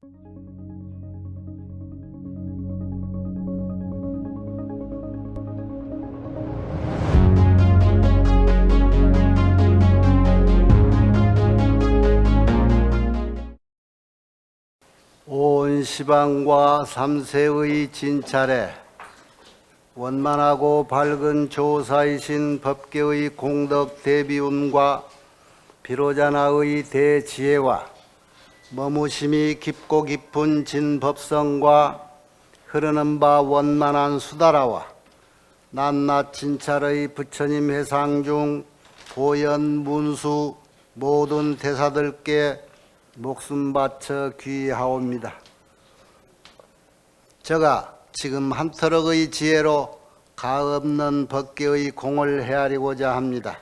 온 시방과 삼세의 진찰에 원만하고 밝은 조사이신 법계의 공덕 대비운과 비로자나의 대지혜와 머무심이 깊고 깊은 진법성과 흐르는 바 원만한 수다라와 낱낱 진찰의 부처님 회상 중 보현 문수 모든 대사들께 목숨 바쳐 귀하옵니다. 제가 지금 한터럭의 지혜로 가없는 법계의 공을 헤아리고자 합니다.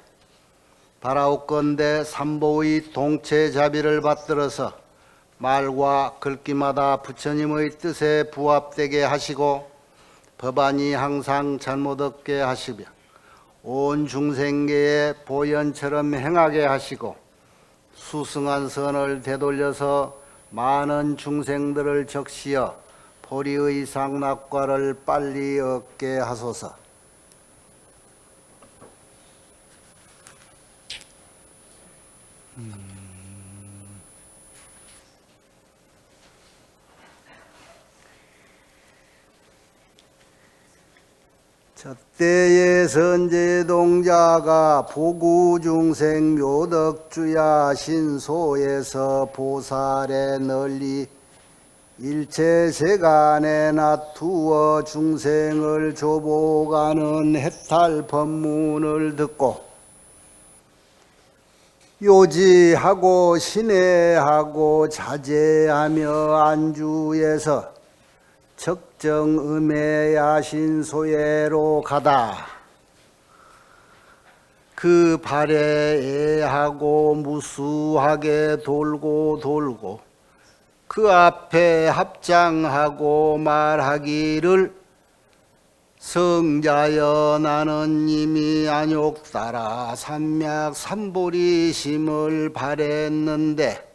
바라옵건대 삼보의 동체자비를 받들어서 말과 글귀마다 부처님의 뜻에 부합되게 하시고 법안이 항상 잘못 없게 하시며 온 중생계에 보현처럼 행하게 하시고 수승한 선을 되돌려서 많은 중생들을 적시어 보리의 상락과를 빨리 얻게 하소서. 저때의 선제동자가 보구중생 묘덕주야 신소에서 보살에 널리 일체세간에 놔두어 중생을 조복하는 해탈 법문을 듣고 요지하고 신뢰하고 자제하며 안주에서 적정음의 야신소회로 가다. 그 발에 애하고 무수하게 돌고 그 앞에 합장하고 말하기를 성자여 나는 이미 안욕 따라 삼맥 삼보리심을 바랬는데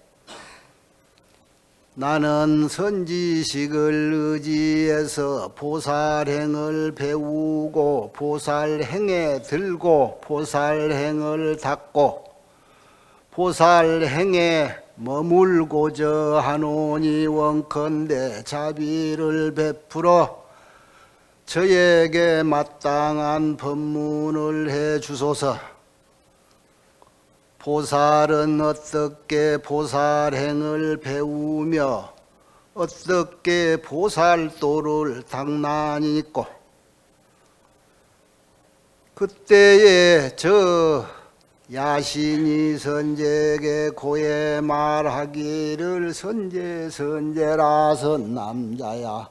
나는 선지식을 의지해서 보살행을 배우고 보살행에 들고 보살행을 닦고 보살행에 머물고자 하노니 원컨대 자비를 베풀어 저에게 마땅한 법문을 해 주소서. 보살은 어떻게 보살행을 배우며 어떻게 보살도를 당난히 있고 그때에 저 야신이 선제에게 고해 말하기를 선제라서 남자야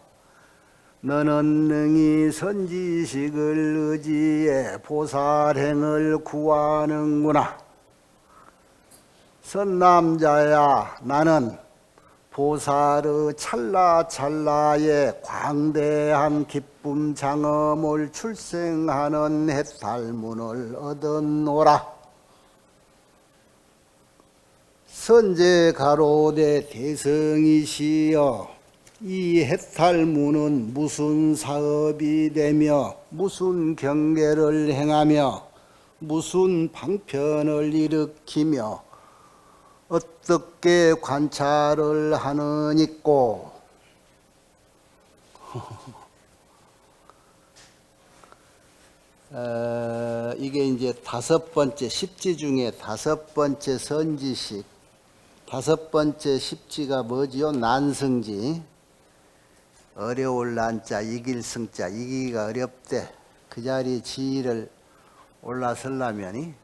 너는 능히 선지식을 의지해 보살행을 구하는구나. 선남자야 나는 보살의 찰나찰나의 광대한 기쁨 장엄을 출생하는 해탈문을 얻었노라. 선제 가로되 대성이시여 이 해탈문은 무슨 사업이 되며 무슨 경계를 행하며 무슨 방편을 일으키며 어떻게 관찰을 하느니꼬. 이게 이제 5번째 십지 중에 5번째 선지식. 5번째 십지가 뭐지요? 난승지. 어려울 난자 이길 승자. 이기기가 어렵대. 그 자리 지위를 올라서려면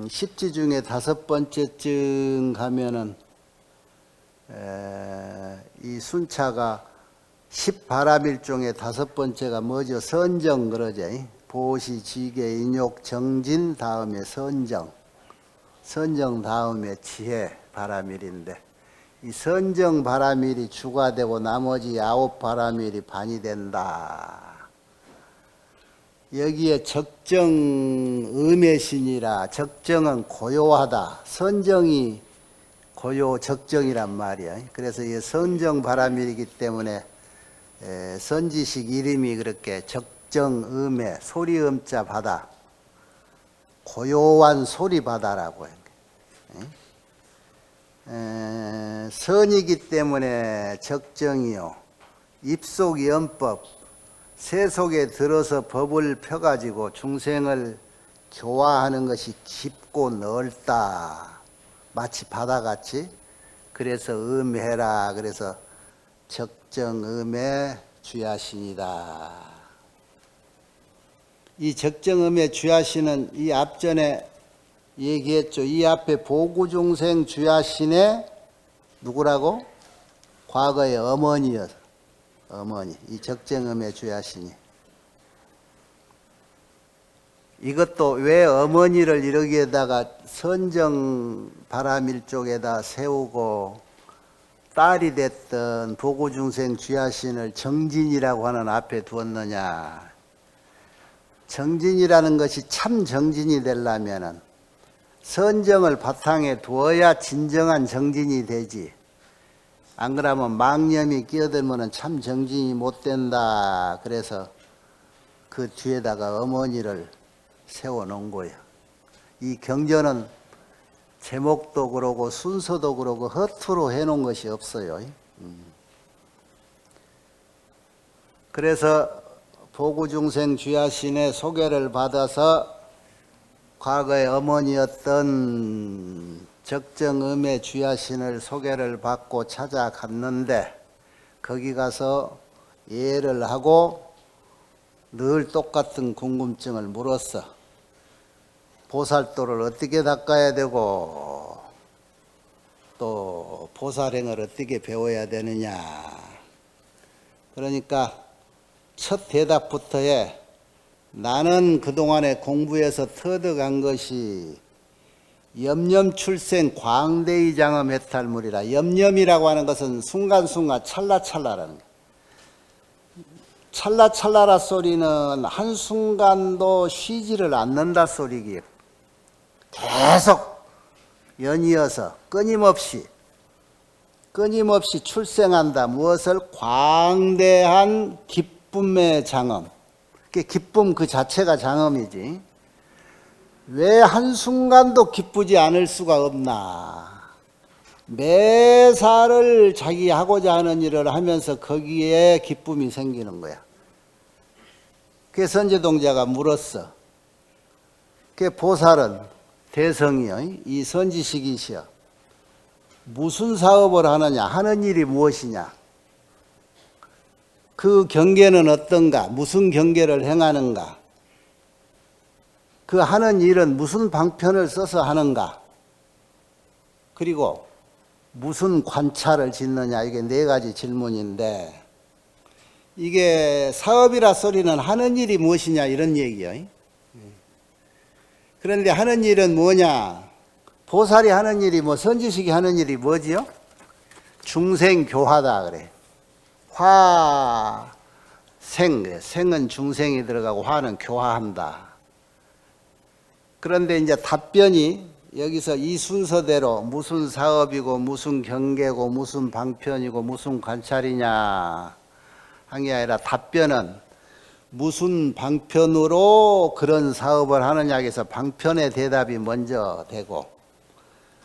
십지 중에 5번째쯤 가면은 이 순차가 10바라밀종의 5번째가 뭐죠? 선정 그러죠. 보시, 지계, 인욕, 정진 다음에 선정. 선정 다음에 지혜 바라밀인데 이 선정 바라밀이 주가 되고 나머지 9바라밀이 반이 된다. 여기에 적정 음의 신이라 적정은 고요하다. 선정이 고요 적정이란 말이야. 그래서 이 선정 바람일이기 때문에 선지식 이름이 그렇게 적정음의 소리음자 바다, 고요한 소리 바다라고 해요. 선이기 때문에 적정이요. 입속 연법, 세속에 들어서 법을 펴가지고 중생을 교화하는 것이 깊고 넓다. 마치 바다같이. 그래서 음해라. 그래서 적정음의 주야신이다. 이 적정음의 주야신은 이 앞전에 얘기했죠. 이 앞에 보구중생 주야신의 누구라고? 과거의 어머니였어. 어머니. 이 적정음의 주야신이. 이것도 왜 어머니를 이러기에다가 선정 바람일 쪽에다 세우고 딸이 됐던 보구중생 주야신을 정진이라고 하는 앞에 두었느냐. 정진이라는 것이 참 정진이 되려면은 선정을 바탕에 두어야 진정한 정진이 되지. 안 그러면 망념이 끼어들면 참 정진이 못 된다. 그래서 그 뒤에다가 어머니를 세워놓은 거예요. 이 경전은 제목도 그러고 순서도 그러고 허투루 해놓은 것이 없어요. 그래서 보구중생 주야신의 소개를 받아서 과거의 어머니였던 적정음의 주야신을 소개를 받고 찾아갔는데 거기 가서 예를 하고 늘 똑같은 궁금증을 물었어. 보살도를 어떻게 닦아야 되고 또 보살행을 어떻게 배워야 되느냐. 그러니까 첫 대답부터 해. 나는 그동안에 공부해서 터득한 것이 염념출생 광대의장엄 해탈물이라. 염념이라고 하는 것은 순간순간 찰나찰나라는 거예요. 찰나찰나라 소리는 한순간도 쉬지를 않는다 소리기에 계속 연이어서 끊임없이 출생한다. 무엇을? 광대한 기쁨의 장엄. 기쁨 그 자체가 장엄이지. 왜 한순간도 기쁘지 않을 수가 없나. 매사를 자기 하고자 하는 일을 하면서 거기에 기쁨이 생기는 거야. 그래서 선제동자가 물었어. 그 보살은 대성이요. 이 선지식이시여. 무슨 사업을 하느냐? 하는 일이 무엇이냐? 그 경계는 어떤가? 무슨 경계를 행하는가? 그 하는 일은 무슨 방편을 써서 하는가? 그리고 무슨 관찰을 짓느냐? 이게 네 가지 질문인데 이게 사업이라 소리는 하는 일이 무엇이냐 이런 얘기예요. 그런데 하는 일은 뭐냐? 보살이 하는 일이 뭐 선지식이 하는 일이 뭐지요? 중생교화다 그래. 화생, 생은 중생이 들어가고 화는 교화한다. 그런데 이제 답변이 여기서 이 순서대로 무슨 사업이고 무슨 경계고 무슨 방편이고 무슨 관찰이냐 한 게 아니라 답변은 무슨 방편으로 그런 사업을 하느냐 해서 방편의 대답이 먼저 되고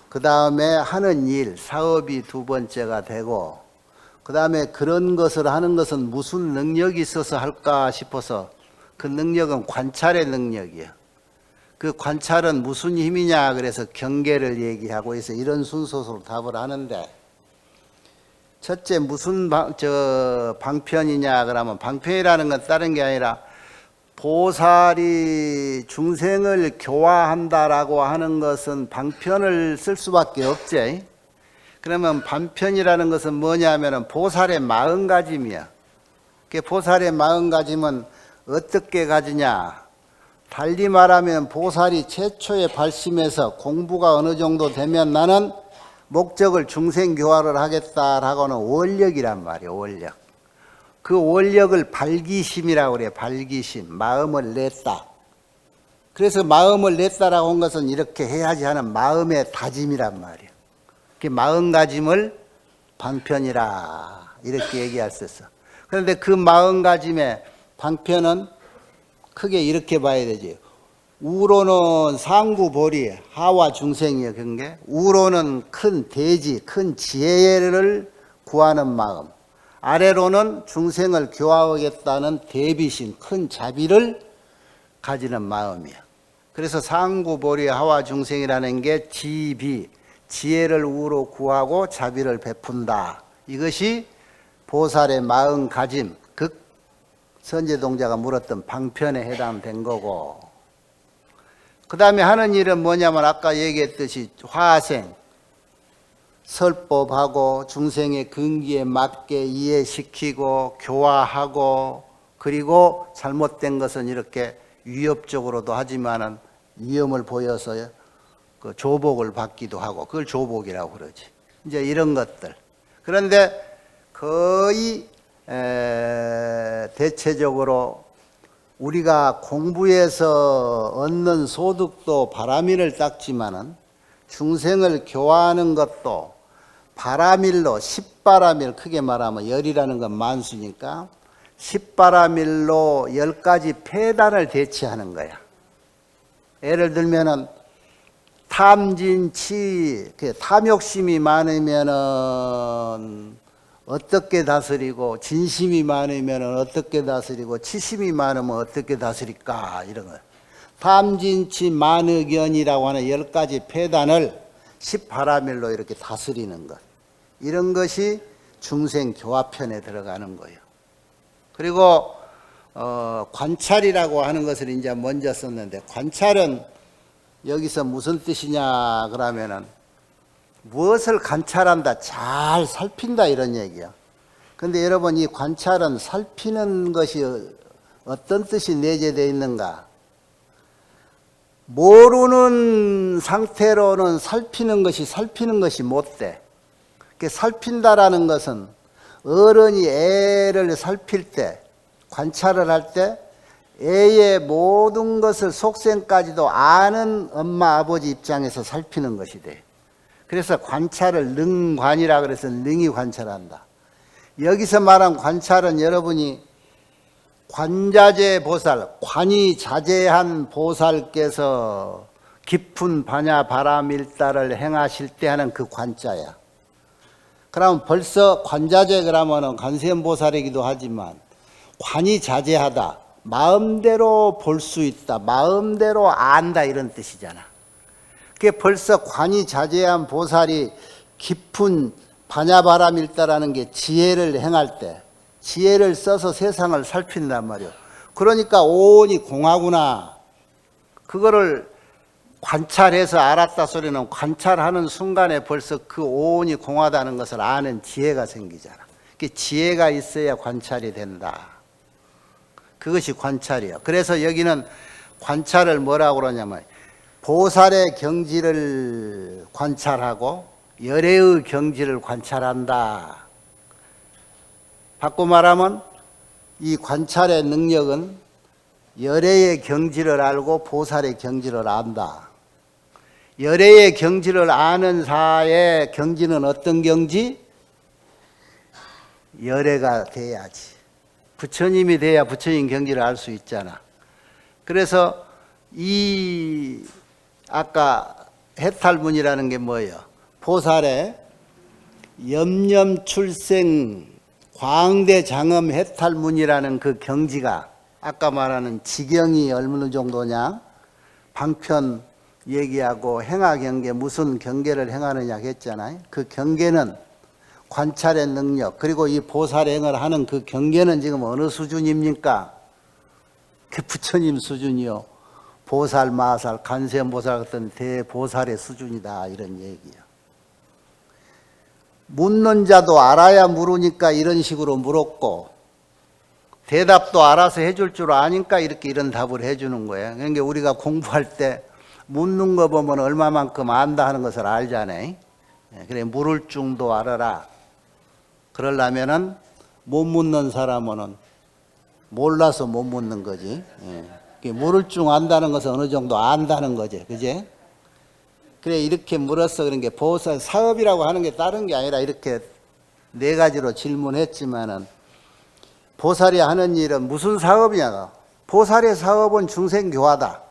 그 다음에 하는 일, 사업이 두 번째가 되고 그 다음에 그런 것을 하는 것은 무슨 능력이 있어서 할까 싶어서 그 능력은 관찰의 능력이에요. 그 관찰은 무슨 힘이냐 그래서 경계를 얘기하고 해서 이런 순서로 답을 하는데 첫째 무슨 방편이냐 그러면 방편이라는 건 다른 게 아니라 보살이 중생을 교화한다라고 하는 것은 방편을 쓸 수밖에 없지. 그러면 방편이라는 것은 뭐냐면은 보살의 마음가짐이야. 그 보살의 마음가짐은 어떻게 가지냐? 달리 말하면 보살이 최초의 발심에서 공부가 어느 정도 되면 나는 목적을 중생교화를 하겠다라고는 원력이란 말이에요. 원력. 그 원력을 발기심이라고 그래요. 발기심. 마음을 냈다. 그래서 마음을 냈다라고 한 것은 이렇게 해야지 하는 마음의 다짐이란 말이에요. 마음가짐을 방편이라 이렇게 얘기할 수 있어. 그런데 그 마음가짐의 방편은 크게 이렇게 봐야 되지. 우로는 상구보리 하와 중생이여. 그게 우로는 큰 대지, 큰 지혜를 구하는 마음, 아래로는 중생을 교화하겠다는 대비심, 큰 자비를 가지는 마음이야. 그래서 상구보리 하와 중생이라는 게 지비, 지혜를 우로 구하고 자비를 베푼다. 이것이 보살의 마음가짐, 극 선제동자가 물었던 방편에 해당된 거고, 그 다음에 하는 일은 뭐냐면 아까 얘기했듯이 화생, 설법하고 중생의 근기에 맞게 이해시키고 교화하고, 그리고 잘못된 것은 이렇게 위협적으로도 하지만은 위험을 보여서 그 조복을 받기도 하고, 그걸 조복이라고 그러지. 이제 이런 것들. 그런데 거의 대체적으로 우리가 공부해서 얻는 소득도 바라밀을 닦지만은 중생을 교화하는 것도 바라밀로, 십바라밀, 크게 말하면 열이라는 건 만수니까 십바라밀로 10가지 폐단을 대치하는 거야. 예를 들면은 탐진치, 탐욕심이 많으면은 어떻게 다스리고, 진심이 많으면 어떻게 다스리고, 치심이 많으면 어떻게 다스릴까, 이런 거. 탐진치 만의견이라고 하는 10가지 폐단을 10바라밀로 이렇게 다스리는 것. 이런 것이 중생 교화편에 들어가는 거예요. 그리고 관찰이라고 하는 것을 이제 먼저 썼는데, 관찰은 여기서 무슨 뜻이냐 그러면은 무엇을 관찰한다, 잘 살핀다 이런 얘기야. 근데 여러분, 이 관찰은 살피는 것이 어떤 뜻이 내재되어 있는가? 모르는 상태로는 살피는 것이 못 돼. 살핀다라는 것은 어른이 애를 살필 때, 관찰을 할 때 애의 모든 것을 속생까지도 아는 엄마 아버지 입장에서 살피는 것이 돼. 그래서 관찰을 능관이라 그래서 능히 관찰한다. 여기서 말한 관찰은 여러분이 관자재 보살, 관이 자제한 보살께서 깊은 반야 바라밀다를 행하실 때 하는 그 관자야. 그럼 벌써 관자재 그러면은 관세음보살이기도 하지만 관이 자제하다, 마음대로 볼 수 있다, 마음대로 안다 이런 뜻이잖아. 그게 벌써 관이 자제한 보살이 깊은 반야바라밀다라는 게 지혜를 행할 때, 지혜를 써서 세상을 살핀단 말이요. 그러니까 오온이 공하구나, 그거를 관찰해서 알았다 소리는 관찰하는 순간에 벌써 그 오온이 공하다는 것을 아는 지혜가 생기잖아. 그 지혜가 있어야 관찰이 된다. 그것이 관찰이야. 그래서 여기는 관찰을 뭐라고 그러냐면 보살의 경지를 관찰하고 열애의 경지를 관찰한다. 바꿔 말하면 이 관찰의 능력은 열애의 경지를 알고 보살의 경지를 안다. 열애의 경지를 아는 사의 경지는 어떤 경지? 열애가 돼야지. 부처님이 돼야 부처님 경지를 알 수 있잖아. 그래서 이 아까 해탈문이라는 게 뭐예요? 보살의 염념출생 광대장엄 해탈문이라는 그 경지가 아까 말하는 지경이 어느 정도냐, 방편 얘기하고 행하경계, 무슨 경계를 행하느냐 했잖아요. 그 경계는 관찰의 능력, 그리고 이 보살행을 하는 그 경계는 지금 어느 수준입니까? 그 부처님 수준이요. 보살, 마살, 간세음보살 같은 대보살의 수준이다 이런 얘기야. 묻는 자도 알아야 물으니까 이런 식으로 물었고, 대답도 알아서 해줄 줄 아니까 이렇게 이런 답을 해주는 거야. 그러니까 우리가 공부할 때 묻는 거 보면 얼마만큼 안다 하는 것을 알잖아요. 그래, 물을 줄도 알아라. 그러려면은 못 묻는 사람은 몰라서 못 묻는 거지. 물을 줄 안다는 것은 어느 정도 안다는 거지, 그제? 그래 이렇게 물어서 그런 게 보살 사업이라고 하는 게 다른 게 아니라 이렇게 네 가지로 질문했지만은 보살이 하는 일은 무슨 사업이냐? 보살의 사업은 중생교화다.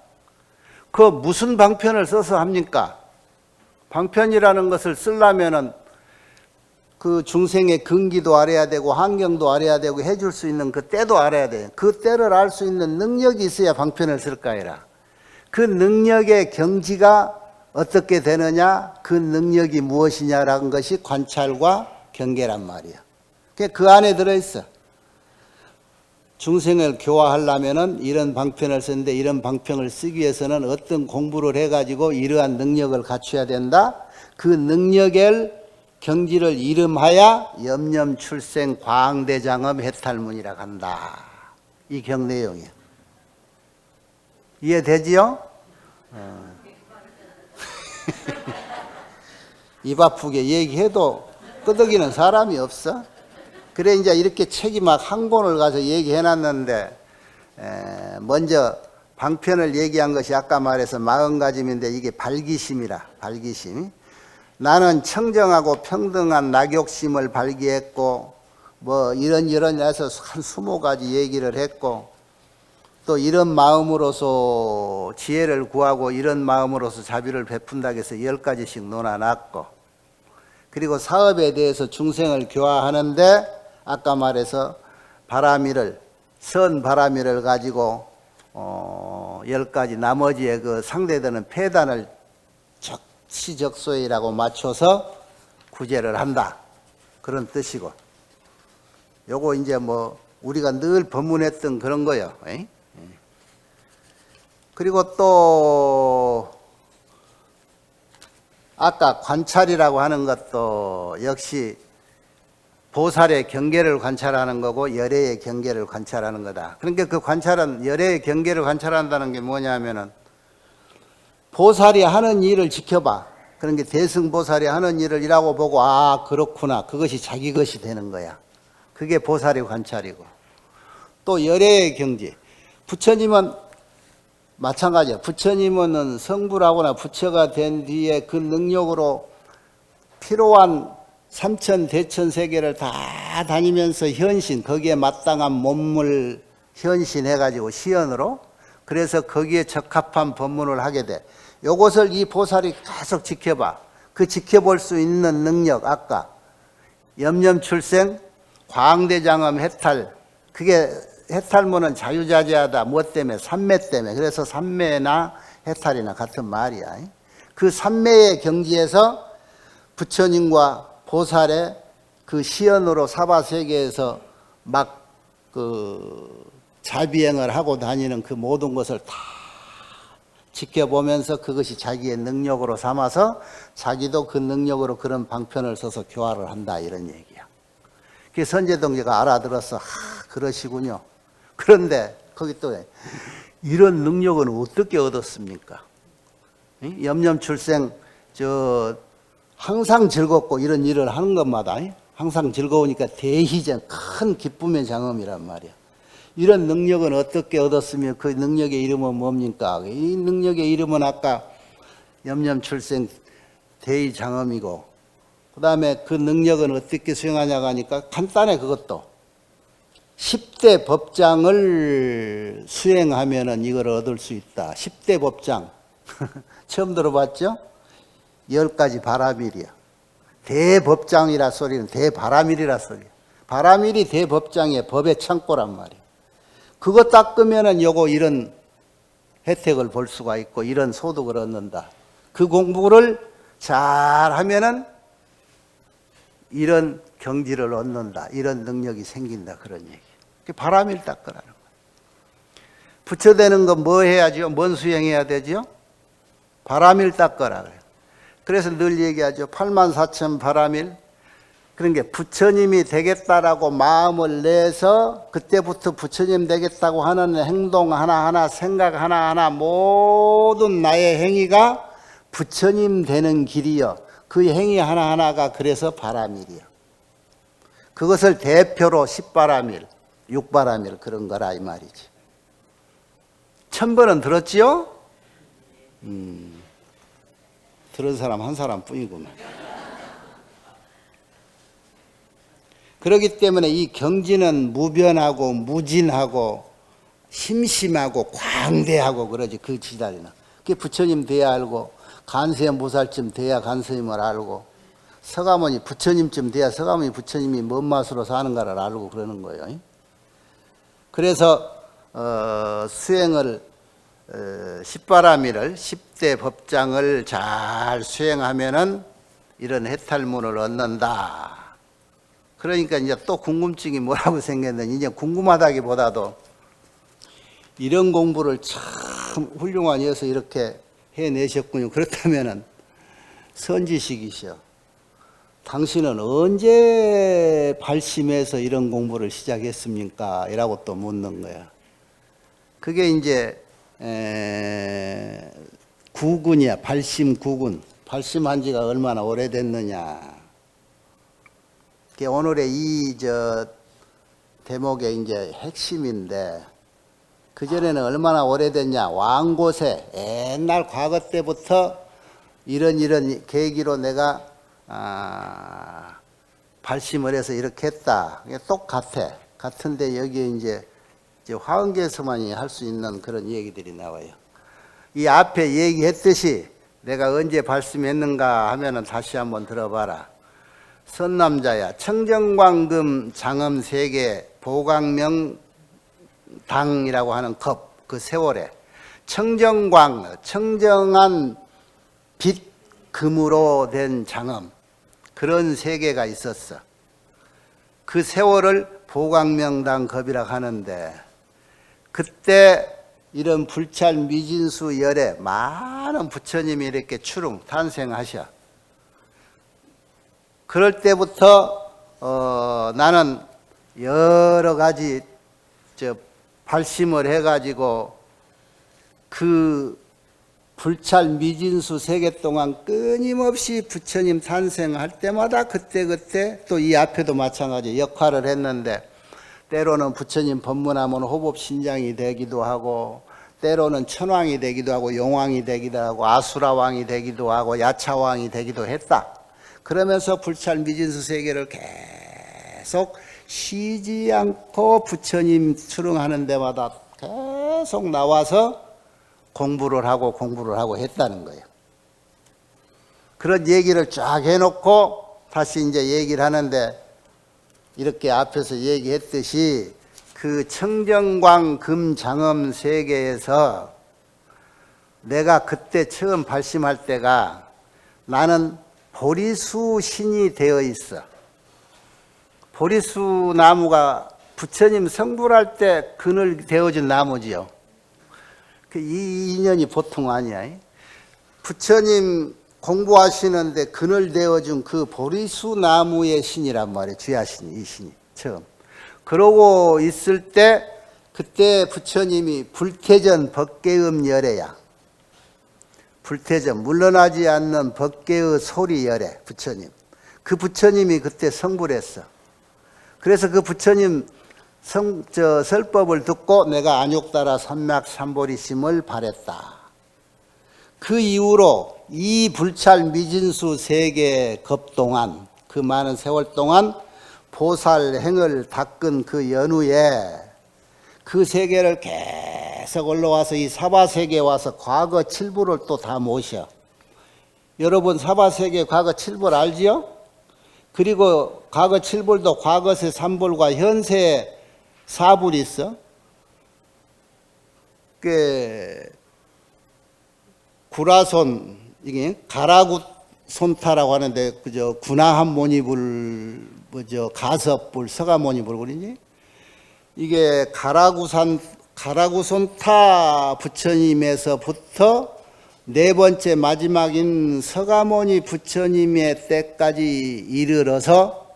그 무슨 방편을 써서 합니까? 방편이라는 것을 쓰려면은 그 중생의 근기도 알아야 되고 환경도 알아야 되고 해줄 수 있는 그 때도 알아야 돼. 그 때를 알 수 있는 능력이 있어야 방편을 쓸 거 아니라. 그 능력의 경지가 어떻게 되느냐? 그 능력이 무엇이냐라는 것이 관찰과 경계란 말이야. 그 안에 들어있어. 중생을 교화하려면은 이런 방편을 쓰는데 이런 방편을 쓰기 위해서는 어떤 공부를 해가지고 이러한 능력을 갖춰야 된다. 그 능력을 경지를 이름하여 염념출생 광대장엄 해탈문이라 한다. 이 경 내용이야. 이해되지요? 입 아프게 얘기해도 끄덕이는 사람이 없어. 그래 이제 이렇게 책이 막 한 권을 가서 얘기해놨는데 먼저 방편을 얘기한 것이 아까 말해서 마음가짐인데 이게 발기심이라. 발기심. 나는 청정하고 평등한 낙욕심을 발기했고 뭐 이런 해서 한 20가지 얘기를 했고 또 이런 마음으로서 지혜를 구하고 이런 마음으로서 자비를 베푼다고 해서 10가지씩 논아놨고 그리고 사업에 대해서 중생을 교화하는데 아까 말해서 바라미를 선 바라미를 가지고 10가지 나머지의 그 상대되는 폐단을 적시적소이라고 맞춰서 구제를 한다. 그런 뜻이고 요거 이제 뭐 우리가 늘 법문했던 그런 거예요. 그리고 또 아까 관찰이라고 하는 것도 역시 보살의 경계를 관찰하는 거고 열애의 경계를 관찰하는 거다. 그러니까 그 관찰은 열애의 경계를 관찰한다는 게 뭐냐면은 보살이 하는 일을 지켜봐. 그런 게 대승보살이 하는 일을 이라고 보고 아 그렇구나. 그것이 자기 것이 되는 거야. 그게 보살의 관찰이고 또 열애의 경지. 부처님은 마찬가지야. 부처님은 성불하거나 부처가 된 뒤에 그 능력으로 필요한 삼천 대천 세계를 다 다니면서 현신 거기에 마땅한 몸을 현신해가지고 시연으로 그래서 거기에 적합한 법문을 하게 돼. 요것을 이 보살이 계속 지켜봐. 그 지켜볼 수 있는 능력 아까 염념출생 광대장엄 해탈 그게 해탈문은 자유자재하다. 무엇 때문에? 삼매 때문에. 그래서 삼매나 해탈이나 같은 말이야. 그 삼매의 경지에서 부처님과 보살의 그 시연으로 사바세계에서 막 그 자비행을 하고 다니는 그 모든 것을 다 지켜보면서 그것이 자기의 능력으로 삼아서 자기도 그 능력으로 그런 방편을 써서 교화를 한다. 이런 얘기야. 그 선제동지가 알아들었어. 그러시군요. 그런데 거기 또 이런 능력은 어떻게 얻었습니까? 염념출생 항상 즐겁고 이런 일을 하는 것마다 항상 즐거우니까 대희전 큰 기쁨의 장엄이란 말이야. 이런 능력은 어떻게 얻었으며 그 능력의 이름은 뭡니까? 이 능력의 이름은 아까 염념출생 대희장엄이고 그 다음에 그 능력은 어떻게 수행하냐고 하니까 간단해. 그것도 10대 법장을 수행하면은 이걸 얻을 수 있다. 10대 법장 처음 들어봤죠? 10가지 바라밀이야. 대법장이라 소리는 대바라밀이라 소리야. 바라밀이 대법장의 법의 창고란 말이야. 그거 닦으면은 요거 이런 혜택을 볼 수가 있고 이런 소득을 얻는다. 그 공부를 잘 하면은 이런 경지를 얻는다. 이런 능력이 생긴다. 그런 얘기. 바라밀 닦으라는 거야. 부처되는 건 뭐 해야죠? 뭔 수행해야 되죠? 바라밀 닦으라 그래요. 그래서 늘 얘기하죠. 84,000 바라밀. 그런 게 부처님이 되겠다라고 마음을 내서 그때부터 부처님 되겠다고 하는 행동 하나하나, 생각 하나하나 모든 나의 행위가 부처님 되는 길이여. 그 행위 하나하나가 그래서 바라밀이야. 그것을 대표로 10바라밀, 6바라밀 그런 거라 이 말이지. 1000번은 들었지요? 들은 사람 한 사람뿐이구만. 그렇기 때문에 이 경지는 무변하고 무진하고 심심하고 광대하고 그러지. 그 지다리는 그게 부처님 돼야 알고, 간세음보살쯤 돼야 간스님을 알고, 서가모니 부처님쯤 돼야 서가모니 부처님이 뭔 맛으로 사는가를 알고 그러는 거예요. 그래서 수행을 10바라미를 10대 법장을 잘 수행하면은 이런 해탈문을 얻는다. 그러니까 이제 또 궁금증이 뭐라고 생겼는데, 이제 궁금하다기보다도 이런 공부를 참 훌륭한 이어서 이렇게 해내셨군요. 그렇다면은 선지식이셔. 당신은 언제 발심해서 이런 공부를 시작했습니까? 이라고 또 묻는 거야. 그게 이제 구군이야. 발심 구군. 발심한 지가 얼마나 오래됐느냐. 그게 오늘의 이 대목의 이제 핵심인데, 그전에는 얼마나 오래됐냐. 왕고세, 옛날 과거 때부터 이런 계기로 내가 발심을 해서 이렇게 했다. 똑같아. 같은데 여기에 이제 화엄계에서만이 할 수 있는 그런 얘기들이 나와요. 이 앞에 얘기했듯이 내가 언제 발심했는가 하면은 다시 한번 들어봐라. 선남자야, 청정광금 장엄 세계 보광명 당이라고 하는 컵, 그 세월에 청정광, 청정한 빛 금으로 된 장엄, 그런 세계가 있었어. 그 세월을 보광명당 겁이라고 하는데, 그때 이런 불찰 미진수 열에 많은 부처님이 이렇게 추릉 탄생하셔. 그럴 때부터 나는 여러 가지 발심을 해가지고 그 불찰 미진수 세계 동안 끊임없이 부처님 탄생할 때마다 그때 또 이 앞에도 마찬가지 역할을 했는데, 때로는 부처님 법문하면 호법신장이 되기도 하고, 때로는 천왕이 되기도 하고, 용왕이 되기도 하고, 아수라왕이 되기도 하고, 야차왕이 되기도 했다. 그러면서 불찰 미진수 세계를 계속 쉬지 않고 부처님 출응하는 데마다 계속 나와서 공부를 하고 했다는 거예요. 그런 얘기를 쫙 해놓고 다시 이제 얘기를 하는데, 이렇게 앞에서 얘기했듯이 그 청정광 금장엄 세계에서 내가 그때 처음 발심할 때가 나는 보리수 신이 되어 있어. 보리수 나무가 부처님 성불할 때 그늘 되어진 나무지요. 이 인연이 보통 아니야. 부처님 공부하시는데 그늘 되어준 그 보리수 나무의 신이란 말이에요. 주야신이, 이 신이 처음. 그러고 있을 때 그때 부처님이 불태전 법계음 열애야. 불태전, 물러나지 않는 법계의 소리 열애 부처님. 그 부처님이 그때 성불했어. 그래서 그 부처님 설법을 듣고 내가 안욕따라 삼맥삼보리심을 발했다. 그 이후로 이 불찰 미진수 세계 급 동안, 그 많은 세월 동안 보살 행을 닦은 그 연후에 그 세계를 계속 올라와서 이 사바세계에 와서 과거 칠부를 또 다 모셔. 여러분 사바세계 과거 칠불 알지요? 그리고 과거 칠불도 과거세 삼불과 현세 사불이 있어. 구라손, 이게 가라구 손타라고 하는데, 그저 군화한 모니불, 가섭불, 서가모니불 그러니? 이게 가라구손타 부처님에서부터 네 번째 마지막인 서가모니 부처님의 때까지 이르러서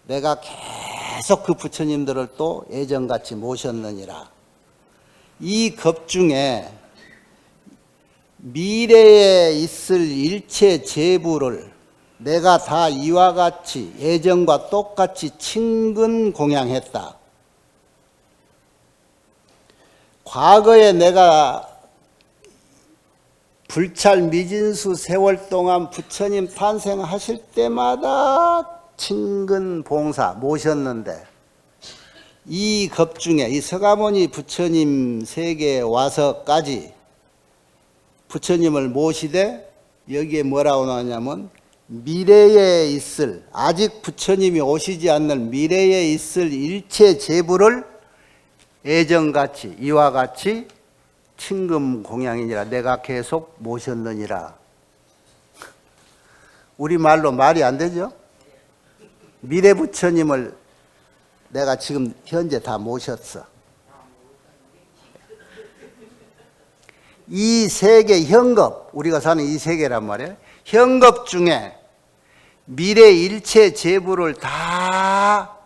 내가 계속 그 부처님들을 또 예전같이 모셨느니라. 이 급 중에 미래에 있을 일체 제부를 내가 다 이와 같이 예전과 똑같이 친근 공양했다. 과거에 내가 불찰 미진수 세월 동안 부처님 탄생하실 때마다 친근 봉사 모셨는데 이 급 중에 이 서가모니 부처님 세계에 와서까지 부처님을 모시되 여기에 뭐라고 나오냐면 미래에 있을 아직 부처님이 오시지 않는 미래에 있을 일체 제부를 예전같이 이와 같이 친금 공양이니라 내가 계속 모셨느니라. 우리말로 말이 안 되죠? 미래 부처님을 내가 지금 현재 다 모셨어. 이 세계 현급, 우리가 사는 이 세계란 말이에요. 현급 중에 미래 일체 제부를 다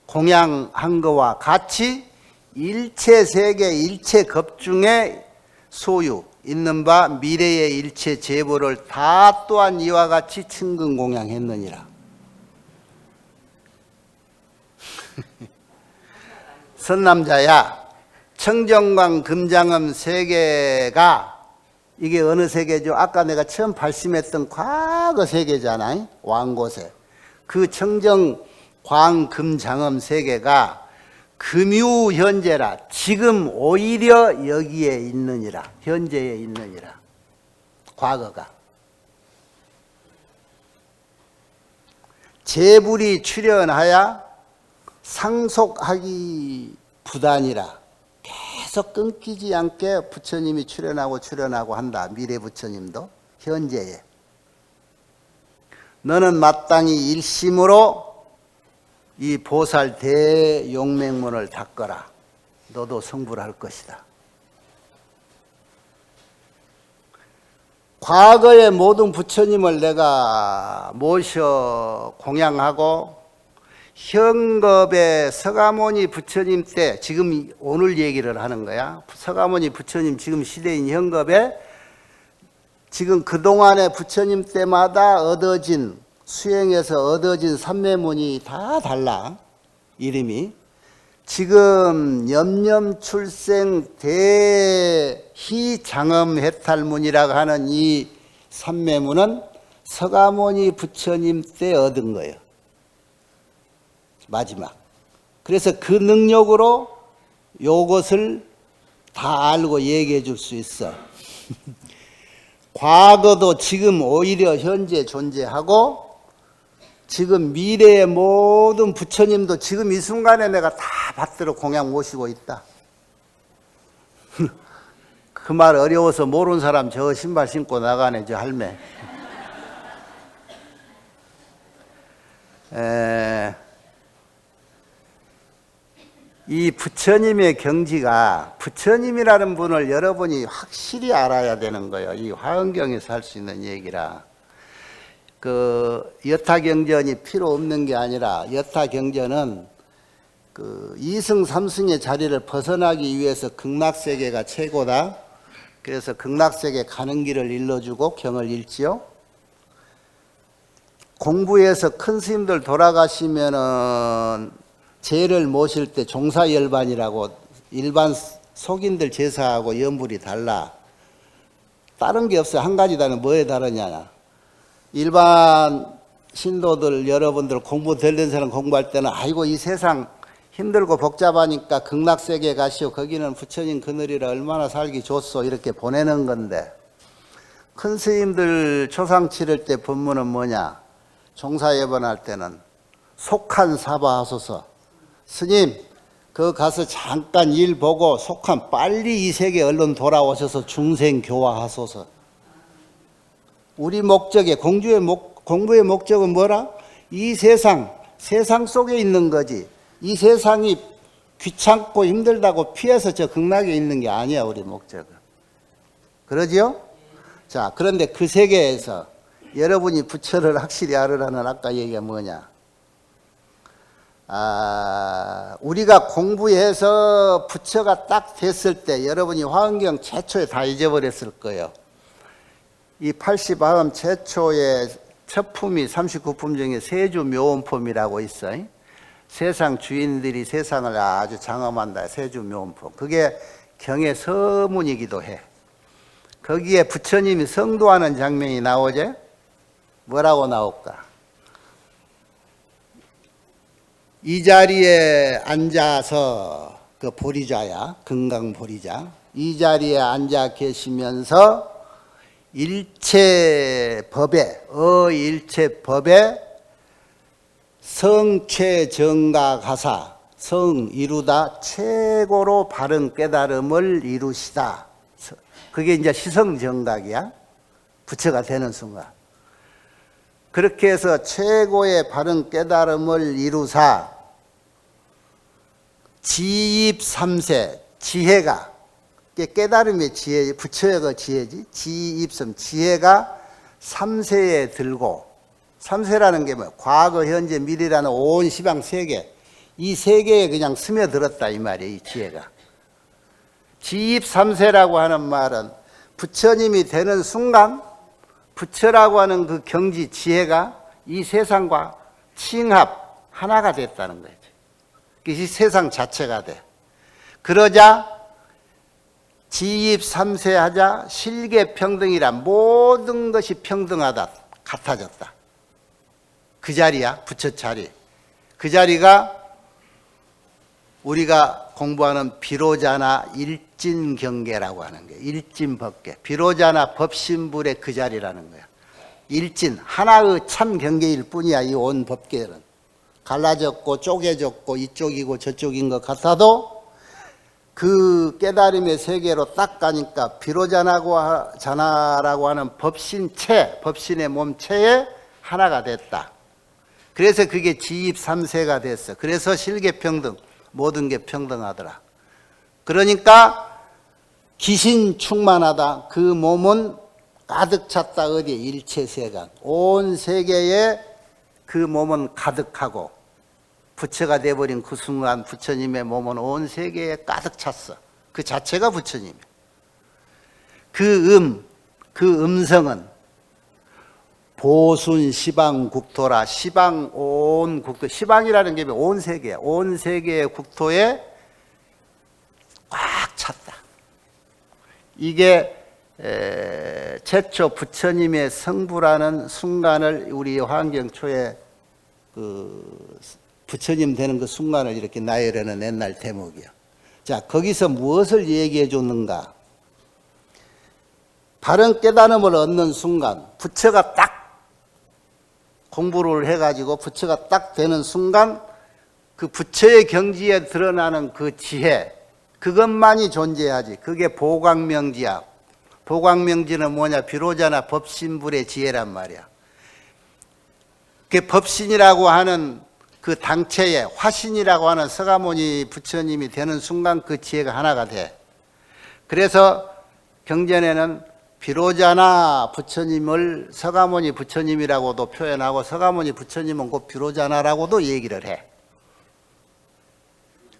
공양한 것과 같이 일체 세계 일체 급 중에 소유 있는 바 미래의 일체 제보를 다 또한 이와 같이 친근 공양했느니라. 선남자야, 청정광 금장음 세계가 이게 어느 세계죠? 아까 내가 처음 발심했던 과거 세계잖아요. 왕고세. 그 청정광 금장음 세계가 금유현재라 지금 오히려 여기에 있느니라. 현재에 있느니라. 과거가. 재불이 출현하여 상속하기 부단이라. 계속 끊기지 않게 부처님이 출현하고 한다. 미래 부처님도 현재에. 너는 마땅히 일심으로 이 보살 대용맹문을 닦거라. 너도 성불할 것이다. 과거의 모든 부처님을 내가 모셔 공양하고 현겁의 서가모니 부처님 때, 지금 오늘 얘기를 하는 거야. 서가모니 부처님 지금 시대인 현겁에 지금 그동안의 부처님 때마다 얻어진, 수행에서 얻어진 삼매문이 다 달라. 이름이. 지금 염념출생 대희장엄해탈문이라고 하는 이 삼매문은 서가모니 부처님 때 얻은 거예요. 마지막. 그래서 그 능력으로 요것을 다 알고 얘기해 줄 수 있어. 과거도 지금 오히려 현재 존재하고 지금 미래의 모든 부처님도 지금 이 순간에 내가 다 받들어 공양 모시고 있다. 그 말 어려워서 모르는 사람 저 신발 신고 나가네, 저 할매. 이 부처님의 경지가, 부처님이라는 분을 여러분이 확실히 알아야 되는 거예요. 이 화엄경에서 할 수 있는 얘기라. 그 여타경전이 필요 없는 게 아니라, 여타경전은 그 2승 3승의 자리를 벗어나기 위해서 극락세계가 최고다. 그래서 극락세계 가는 길을 일러주고 경을 읽지요. 공부해서 큰 스님들 돌아가시면은 제를 모실 때 종사열반이라고, 일반 속인들 제사하고 연불이 달라. 다른 게 없어요. 한 가지다는 뭐에 다르냐. 일반 신도들 여러분들 공부 덜 된 사람 공부할 때는 아이고 이 세상 힘들고 복잡하니까 극락세계 가시오. 거기는 부처님 그늘이라 얼마나 살기 좋소. 이렇게 보내는 건데, 큰 스님들 초상 치를 때 법문은 뭐냐. 종사예반할 때는 속한 사바하소서. 스님, 그 가서 잠깐 일 보고 속한 빨리 이 세계 얼른 돌아오셔서 중생 교화하소서. 우리 목적의 공부의 목적은 뭐라? 이 세상 속에 있는 거지. 이 세상이 귀찮고 힘들다고 피해서 저 극락에 있는 게 아니야, 우리 목적은. 그러지요? 자, 그런데 그 세계에서 여러분이 부처를 확실히 알으라는 아까 얘기가 뭐냐? 우리가 공부해서 부처가 딱 됐을 때 여러분이 화엄경 최초에 다 잊어버렸을 거예요. 이 80화엄 최초의 첫 품이 39품 중에 세주묘원품이라고 있어요. 세상 주인들이 세상을 아주 장엄한다. 세주묘원품. 그게 경의 서문이기도 해. 거기에 부처님이 성도하는 장면이 나오지? 뭐라고 나올까? 이 자리에 앉아서 그 보리자야, 금강보리자. 이 자리에 앉아 계시면서 일체 법에, 일체 법에 성최정가 가사, 성 이루다 최고로 바른 깨달음을 이루시다. 그게 이제 시성정각이야. 부처가 되는 순간. 그렇게 해서 최고의 바른 깨달음을 이루사 지입삼세, 지혜가, 깨달음의 지혜, 부처의 지혜지, 지입삼, 지혜가 삼세에 들고, 삼세라는 게 뭐야? 과거, 현재, 미래라는 온 시방 세계, 이 세계에 그냥 스며들었다 이 말이에요, 이 지혜가. 지입삼세라고 하는 말은 부처님이 되는 순간 부처라고 하는 그 경지 지혜가 이 세상과 칭합 하나가 됐다는 거죠. 이 세상 자체가 돼. 그러자 지입삼세하자 실계평등이라 모든 것이 평등하다, 같아졌다. 그 자리야, 부처 자리. 그 자리가 우리가 공부하는 비로자나 일진경계라고 하는 거예요. 일진법계. 비로자나 법신불의 그 자리라는 거야. 일진, 하나의 참 경계일 뿐이야, 이 온 법계는. 갈라졌고 쪼개졌고 이쪽이고 저쪽인 것 같아도 그 깨달음의 세계로 딱 가니까 비로자나라고 하는 법신체, 법신의 몸체에 하나가 됐다. 그래서 그게 지입삼세가 됐어. 그래서 실계평등, 모든 게 평등하더라. 그러니까 기신 충만하다. 그 몸은 가득 찼다. 어디에? 일체세간. 온 세계에 그 몸은 가득하고 부처가 돼버린 그 순간 부처님의 몸은 온 세계에 가득 찼어. 그 자체가 부처님이야. 그 음성은 보순 시방 국토라. 시방 온 국토. 시방이라는 게 온 세계야. 온 세계의 국토에 꽉 찼다. 이게 최초 부처님의 성부라는 순간을 우리 환경초에 그 부처님 되는 그 순간을 이렇게 나열하는 옛날 대목이야. 자, 거기서 무엇을 얘기해 줬는가? 바른 깨달음을 얻는 순간, 부처가 딱 공부를 해가지고 부처가 딱 되는 순간 그 부처의 경지에 드러나는 그 지혜, 그것만이 존재하지. 그게 보광명지야. 보광명지는 뭐냐? 비로자나 법신불의 지혜란 말이야. 그 법신이라고 하는 그 당체에 화신이라고 하는 서가모니 부처님이 되는 순간 그 지혜가 하나가 돼. 그래서 경전에는 비로자나 부처님을 서가모니 부처님이라고도 표현하고 서가모니 부처님은 곧 비로자나라고도 얘기를 해.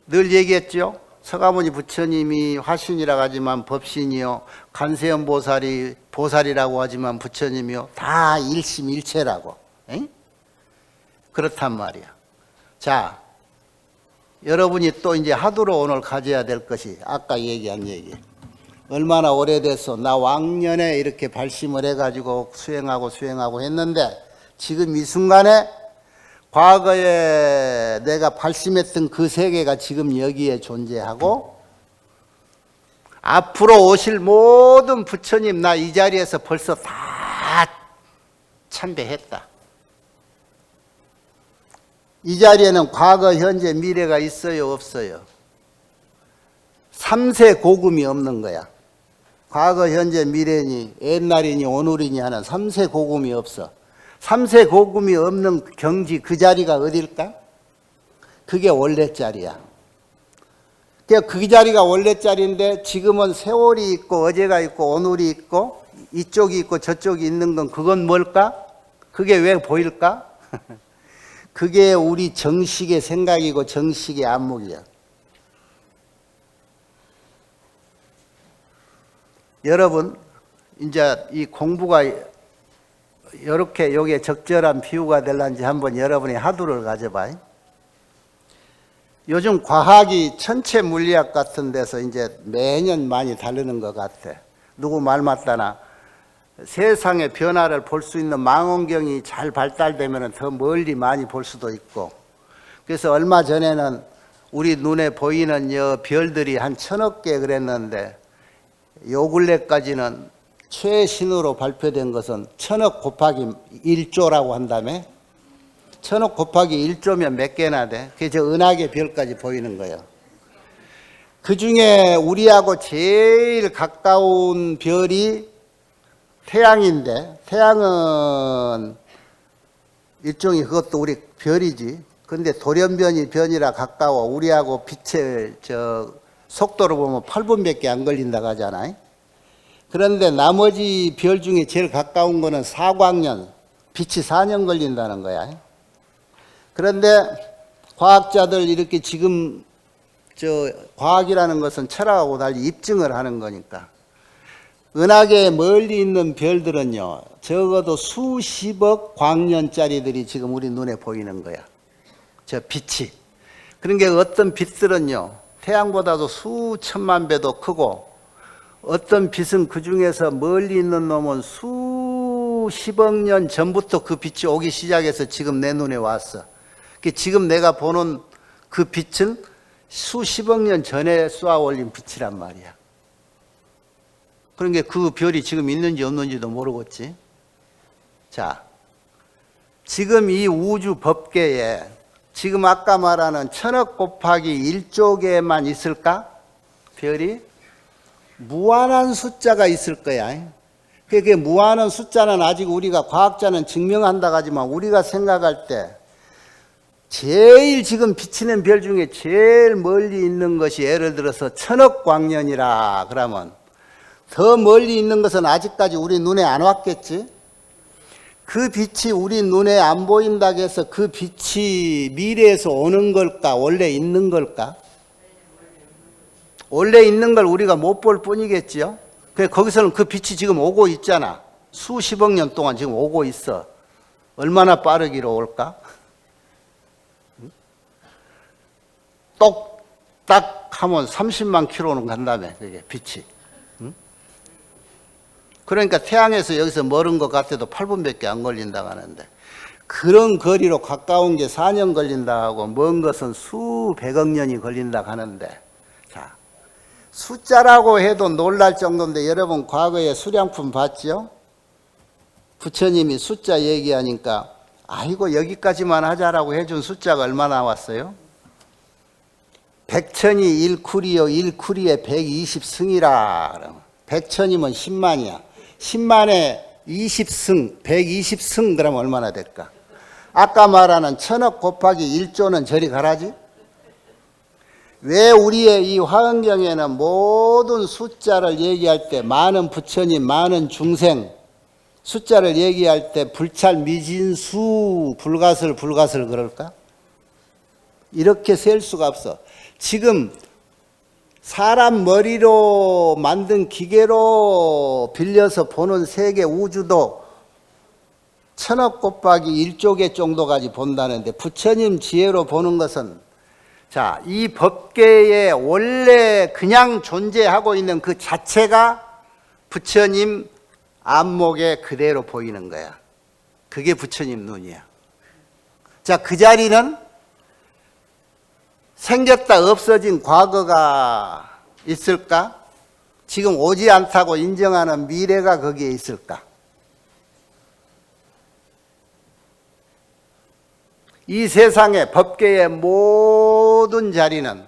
늘 얘기했죠. 서가모니 부처님이 화신이라고 하지만 법신이요, 관세음 보살이 보살이라고 하지만 부처님이요, 다 일심일체라고. 에? 그렇단 말이야. 자, 여러분이 또 이제 하도로 오늘 가져야 될 것이 아까 얘기한 얘기. 얼마나 오래됐어. 나 왕년에 이렇게 발심을 해가지고 수행하고 했는데 지금 이 순간에 과거에 내가 발심했던 그 세계가 지금 여기에 존재하고 앞으로 오실 모든 부처님 나 이 자리에서 벌써 다 참배했다. 이 자리에는 과거, 현재, 미래가 있어요, 없어요? 삼세 고금이 없는 거야. 과거, 현재, 미래니, 옛날이니, 오늘이니 하는 삼세 고금이 없어. 삼세 고금이 없는 경지 그 자리가 어딜까? 그게 원래 자리야. 그 자리가 원래 자리인데 지금은 세월이 있고 어제가 있고 오늘이 있고 이쪽이 있고 저쪽이 있는 건 그건 뭘까? 그게 왜 보일까? 그게 우리 정식의 생각이고 정식의 안목이야. 여러분, 이제 이 공부가 이렇게 여기에 적절한 비유가 될런지 한번 여러분이 하두를 가져봐. 요즘 과학이 천체 물리학 같은 데서 이제 매년 많이 다루는 것 같아. 누구 말 맞다나 세상의 변화를 볼 수 있는 망원경이 잘 발달되면 더 멀리 많이 볼 수도 있고, 그래서 얼마 전에는 우리 눈에 보이는 별들이 한 1000억 개 그랬는데 요 근래까지는 최신으로 발표된 것은 1000억 곱하기 1조라고 한다며. 1000억 곱하기 1조면 몇 개나 돼? 그게 저 은하계 별까지 보이는 거예요. 그 중에 우리하고 제일 가까운 별이 태양인데, 태양은 일종의 그것도 우리 별이지. 근데 돌연변이 변이라 가까워. 우리하고 빛의 속도로 보면 8분밖에 안 걸린다고 하잖아요. 그런데 나머지 별 중에 제일 가까운 거는 4광년, 빛이 4년 걸린다는 거야. 그런데 과학자들 이렇게 지금 과학이라는 것은 철학하고 달리 입증을 하는 거니까 은하계에 멀리 있는 별들은요, 적어도 수십억 광년짜리들이 지금 우리 눈에 보이는 거야. 저 빛이. 그러니까 어떤 빛들은요, 태양보다도 수천만 배도 크고, 어떤 빛은 그 중에서 멀리 있는 놈은 수십억 년 전부터 그 빛이 오기 시작해서 지금 내 눈에 왔어. 지금 내가 보는 그 빛은 수십억 년 전에 쏘아 올린 빛이란 말이야. 그러니까 그 별이 지금 있는지 없는지도 모르겠지. 자, 지금 이 우주 법계에 지금 아까 말하는 1000억 곱하기 1조 개만 있을까? 별이? 무한한 숫자가 있을 거야. 그게 무한한 숫자는 아직 우리가 과학자는 증명한다고 하지만 우리가 생각할 때 제일 지금 비치는 별 중에 제일 멀리 있는 것이 예를 들어서 1000억 광년이라 그러면 더 멀리 있는 것은 아직까지 우리 눈에 안 왔겠지? 그 빛이 우리 눈에 안 보인다고 해서 그 빛이 미래에서 오는 걸까? 원래 있는 걸까? 원래 있는 걸 우리가 못 볼 뿐이겠지요? 거기서는 그 빛이 지금 오고 있잖아. 수십억 년 동안 지금 오고 있어. 얼마나 빠르기로 올까? 똑딱 하면 30만 킬로는 간다며, 그게 빛이. 그러니까 태양에서 여기서 멀은 것 같아도 8분밖에 안 걸린다고 하는데, 그런 거리로 가까운 게 4년 걸린다고 하고 먼 것은 수백억 년이 걸린다고 하는데, 자, 숫자라고 해도 놀랄 정도인데 여러분 과거에 수량품 봤죠? 부처님이 숫자 얘기하니까 아이고 여기까지만 하자라고 해준 숫자가 얼마나 나왔어요? 백천이 일쿠리요 일쿠리에 120승이라. 백천이면 10만이야. 10만에 20승, 120승 그러면 얼마나 될까? 아까 말하는 1000억 곱하기 1조는 저리 가라지? 왜 우리의 이 화엄경에는 모든 숫자를 얘기할 때 많은 부처님, 많은 중생 숫자를 얘기할 때 불찰, 미진수, 불가설 그럴까? 이렇게 셀 수가 없어. 지금 사람 머리로 만든 기계로 빌려서 보는 세계 우주도 1000억 곱하기 1조 개 정도까지 본다는데 부처님 지혜로 보는 것은 자, 이 법계에 원래 그냥 존재하고 있는 그 자체가 부처님 안목에 그대로 보이는 거야. 그게 부처님 눈이야. 자, 그 자리는 생겼다 없어진 과거가 있을까? 지금 오지 않다고 인정하는 미래가 거기에 있을까? 이 세상의 법계의 모든 자리는,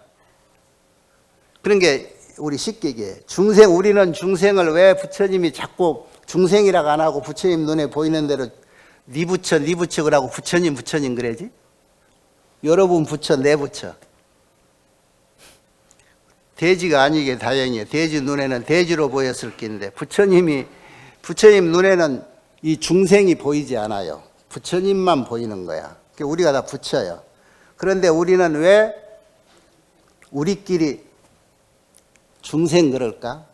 그런 게 우리 쉽게 얘기해. 중생, 우리는 중생을 왜 부처님이 자꾸 중생이라고 안 하고 부처님 눈에 보이는 대로 네 부처 그러고 부처님 그래지? 여러분 부처, 내 부처. 돼지가 아니게 다행이에요. 돼지 눈에는 돼지로 보였을 낀데 부처님 눈에는 이 중생이 보이지 않아요. 부처님만 보이는 거야. 우리가 다 부처예요. 그런데 우리는 왜 우리끼리 중생 그럴까?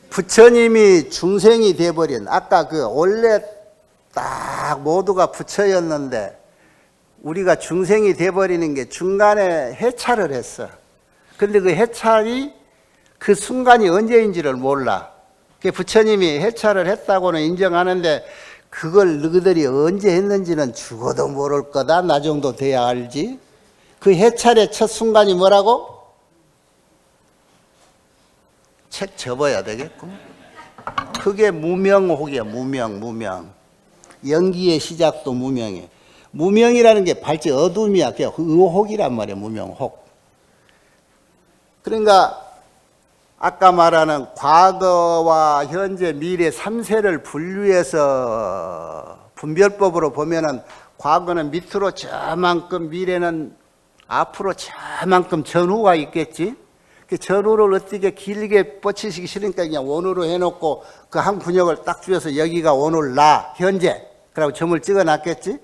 부처님이 중생이 돼버린, 아까 그 원래 딱 모두가 부처였는데 우리가 중생이 돼버리는 게 중간에 해찰을 했어. 근데 그 해찰이 그 순간이 언제인지를 몰라. 부처님이 해찰을 했다고는 인정하는데 그걸 너희들이 언제 했는지는 죽어도 모를 거다. 나 정도 돼야 알지. 그 해찰의 첫 순간이 뭐라고? 책 접어야 되겠군. 그게 무명혹이야. 무명. 연기의 시작도 무명이야. 무명이라는 게 발제 어둠이야. 그냥 의혹이란 말이야. 무명혹. 그러니까 아까 말하는 과거와 현재, 미래 3세를 분류해서 분별법으로 보면은 과거는 밑으로 저만큼, 미래는 앞으로 저만큼 전후가 있겠지. 그 전후를 어떻게 길게 뻗치시기 싫으니까 그냥 원으로 해놓고 그 한 군역을 딱 줄여서 여기가 오늘 나, 현재. 그러고 점을 찍어 놨겠지.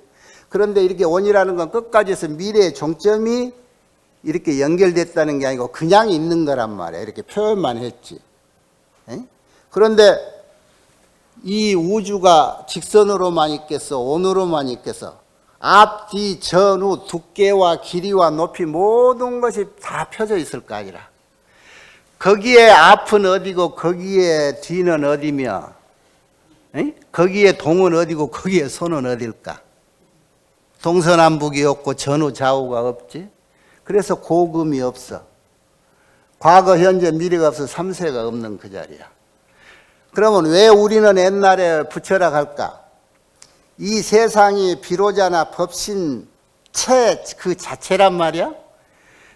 그런데 이렇게 원이라는 건 끝까지 해서 미래의 종점이 이렇게 연결됐다는 게 아니고 그냥 있는 거란 말이야. 이렇게 표현만 했지. 에? 그런데 이 우주가 직선으로만 있겠어? 온으로만 있겠어? 앞, 뒤, 전후, 두께와 길이와 높이 모든 것이 다 펴져 있을 거 아니라. 거기에 앞은 어디고 거기에 뒤는 어디며, 에? 거기에 동은 어디고 거기에 소는 어딜까? 동서남북이 없고 전후 좌우가 없지. 그래서 고금이 없어. 과거, 현재, 미래가 없어. 3세가 없는 그 자리야. 그러면 왜 우리는 옛날에 부처라 할까? 이 세상이 비로자나 법신 그 자체란 말이야.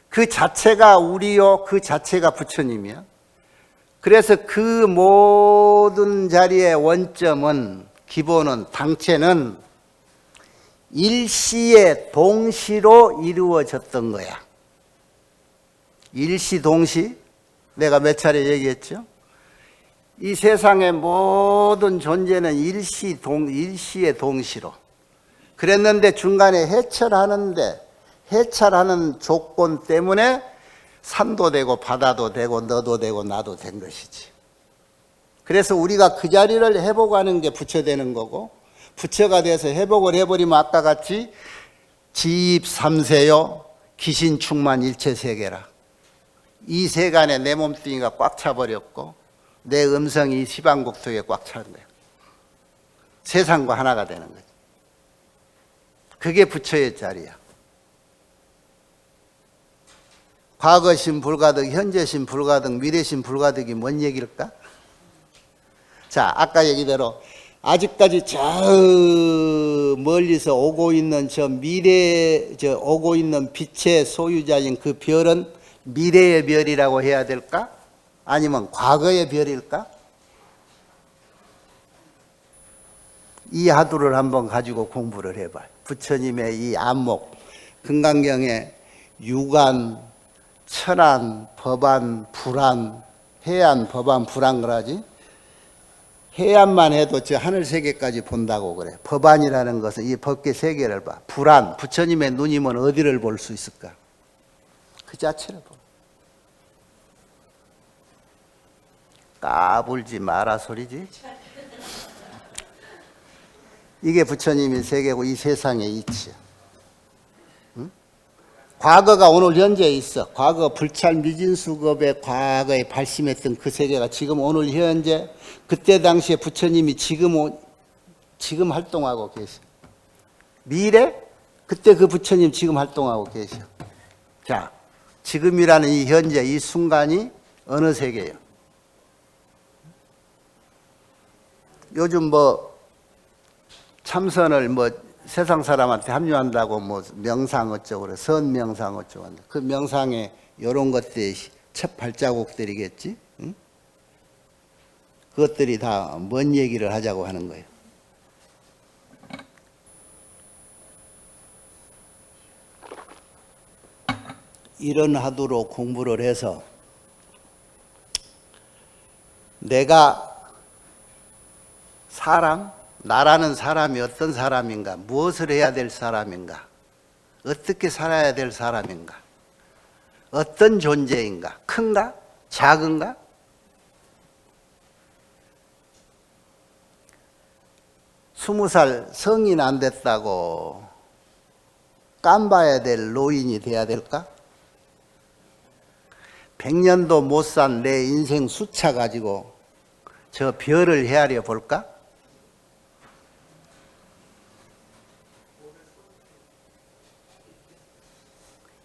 그 자체가 우리요, 그 자체가 부처님이야. 그래서 그 모든 자리의 원점은, 기본은, 당체는 일시에 동시로 이루어졌던 거야. 일시 동시, 내가 몇 차례 얘기했죠. 이 세상의 모든 존재는 일시의 동시로. 그랬는데 중간에 해찰하는 조건 때문에 산도 되고 바다도 되고 너도 되고 나도 된 것이지. 그래서 우리가 그 자리를 회복하는 게 부처 되는 거고, 부처가 돼서 회복을 해버리면 아까 같이 지입삼세요, 기신충만 일체세계라. 이 세간에 내 몸뚱이가 꽉 차버렸고 내 음성이 시방국토에 꽉 차는 거야. 세상과 하나가 되는 거지. 그게 부처의 자리야. 과거신 불가득, 현재신 불가득, 미래신 불가득이 뭔 얘기일까? 자, 아까 얘기대로 아직까지 저 멀리서 오고 있는 오고 있는 빛의 소유자인 그 별은 미래의 별이라고 해야 될까? 아니면 과거의 별일까? 이 하두를 한번 가지고 공부를 해봐. 부처님의 이 안목, 금강경에 유관, 천안, 법안, 불안, 해안, 법안, 불안 그러지? 해안만 해도 저 하늘 세계까지 본다고 그래. 법안이라는 것은 이 법계 세계를 봐. 불안, 부처님의 눈이면 어디를 볼 수 있을까? 그 자체를 봐. 까불지 마라 소리지. 이게 부처님의 세계고 이 세상의 이치야. 응? 과거가 오늘 현재에 있어. 과거 불찰 미진수급의 과거에 발심했던 그 세계가 지금 오늘 현재, 그때 당시에 부처님이 지금 활동하고 계셔. 미래? 그때 그 부처님 지금 활동하고 계셔. 자, 지금이라는 이 현재, 이 순간이 어느 세계예요? 요즘 참선을 세상 사람한테 합류한다고 명상 어쩌고 그래. 선명상 어쩌고 한다. 그 명상에 이런 것들이 첫 발자국들이겠지? 응? 그것들이 다 뭔 얘기를 하자고 하는 거예요. 이런 하도로 공부를 해서 내가 나라는 사람이 어떤 사람인가, 무엇을 해야 될 사람인가, 어떻게 살아야 될 사람인가, 어떤 존재인가, 큰가, 작은가? 스무 살 성인 안 됐다고 깜봐야 될 노인이 돼야 될까? 100년도 못 산 내 인생 수차 가지고 저 별을 헤아려 볼까?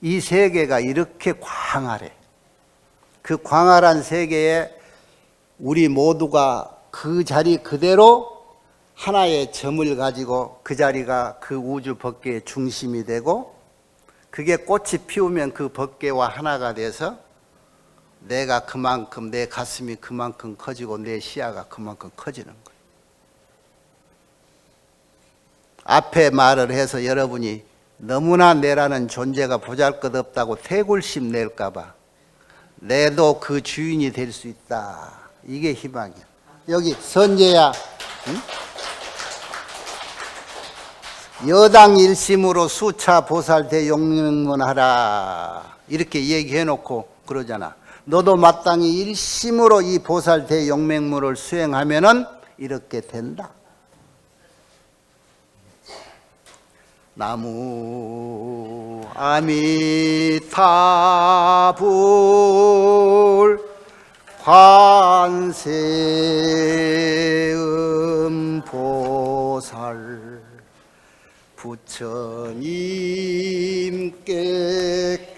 이 세계가 이렇게 광활해. 그 광활한 세계에 우리 모두가 그 자리 그대로 하나의 점을 가지고 그 자리가 그 우주 법계의 중심이 되고 그게 꽃이 피우면 그 법계와 하나가 돼서 내가 그만큼 내 가슴이 그만큼 커지고 내 시야가 그만큼 커지는 거예요. 앞에 말을 해서 여러분이 너무나 내라는 존재가 보잘것없다고 태굴심 낼까 봐 내도 그 주인이 될 수 있다. 이게 희망이야. 여기 선제야, 응? 여당 일심으로 수차 보살 대용맹문하라 이렇게 얘기해 놓고 그러잖아. 너도 마땅히 일심으로 이 보살 대용맹문을 수행하면은 이렇게 된다. 나무 아미타불 관세음 보살 부처님께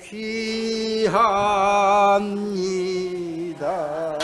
귀합니다.